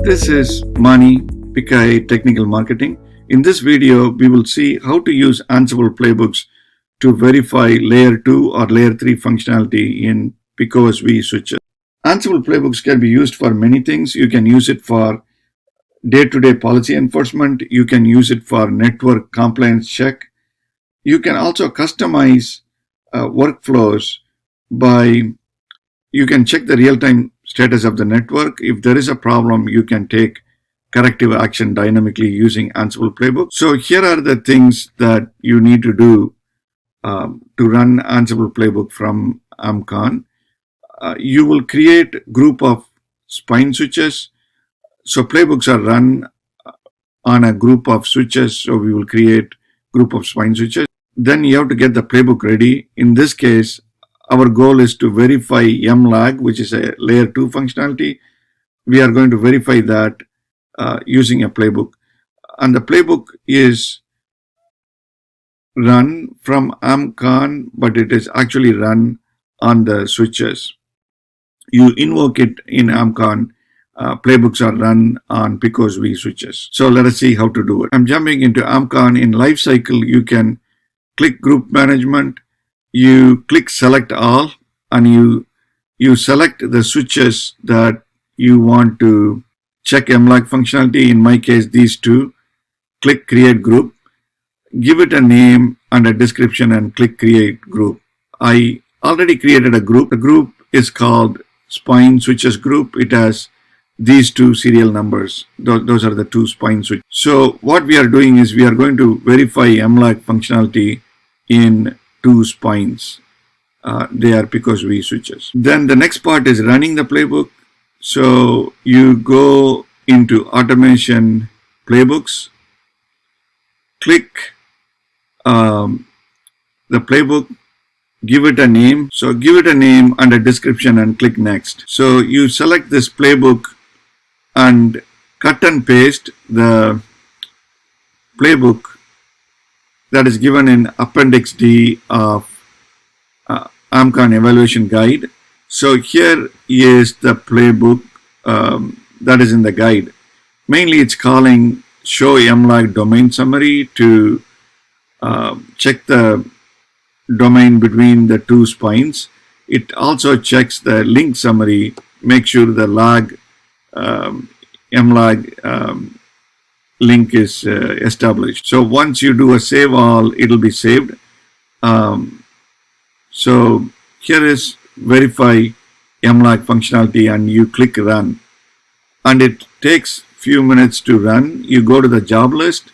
This is Mani, PicOS Technical Marketing. In this video, we will see how to use Ansible playbooks to verify layer 2 or layer 3 functionality in PicOS-V switches. Ansible playbooks can be used for many things. You can use it for day-to-day policy enforcement. You can use it for network compliance check. You can also customize workflows by, you can check the real-time status of the network. If there is a problem, you can take corrective action dynamically using Ansible playbook. So here are the things that you need to do to run Ansible playbook from AMCON. You will create group of spine switches. So playbooks are run on a group of switches. So we will create group of spine switches. Then you have to get the playbook ready. In this case, our goal is to verify MLAG, which is a layer 2 functionality. We are going to verify that using a playbook. And the playbook is run from AMCON, but it is actually run on the switches. You invoke it in AMCON. Playbooks are run on PicOS-V switches. So let us see how to do it. I'm jumping into AMCON. In Lifecycle, you can click Group Management. You click Select All, and you select the switches that you want to check MLAG functionality. In my case, these two. Click Create Group. Give it a name and a description and click Create Group. I already created a group. The group is called Spine Switches Group. It has these two serial numbers. Those are the two spine switches. So what we are doing is we are going to verify MLAG functionality in two spines. They are PicOS-V switches. Then the next part is running the playbook. So you go into Automation Playbooks, click the playbook, give it a name. So give it a name and a description and click Next. So you select this playbook and cut and paste the playbook that is given in Appendix D of AMCON Evaluation Guide. So here is the playbook that is in the guide. Mainly it's calling Show MLAG Domain Summary to check the domain between the two spines. It also checks the link summary, make sure the MLAG link is established. So once you do a save all, it will be saved. So here is verify MLAG functionality, and you click Run, and it takes few minutes to run. You go to the job list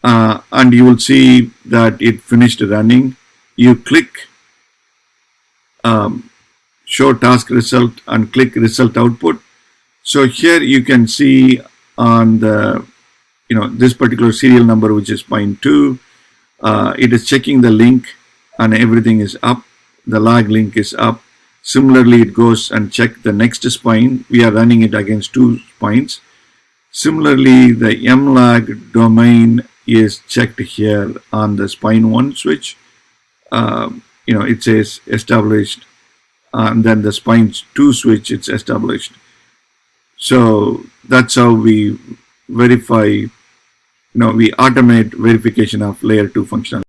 and you will see that it finished running. You click Show Task Result and click Result Output. So here you can see on the this particular serial number, which is spine 2, it is checking the link and everything is up. The lag link is up. Similarly, it goes and check the next spine. We are running it against two spines. Similarly, the MLAG domain is checked here on the spine 1 switch. It says established, and then the spine 2 switch, it's established. So that's how we verify, we automate verification of layer 2 functionality.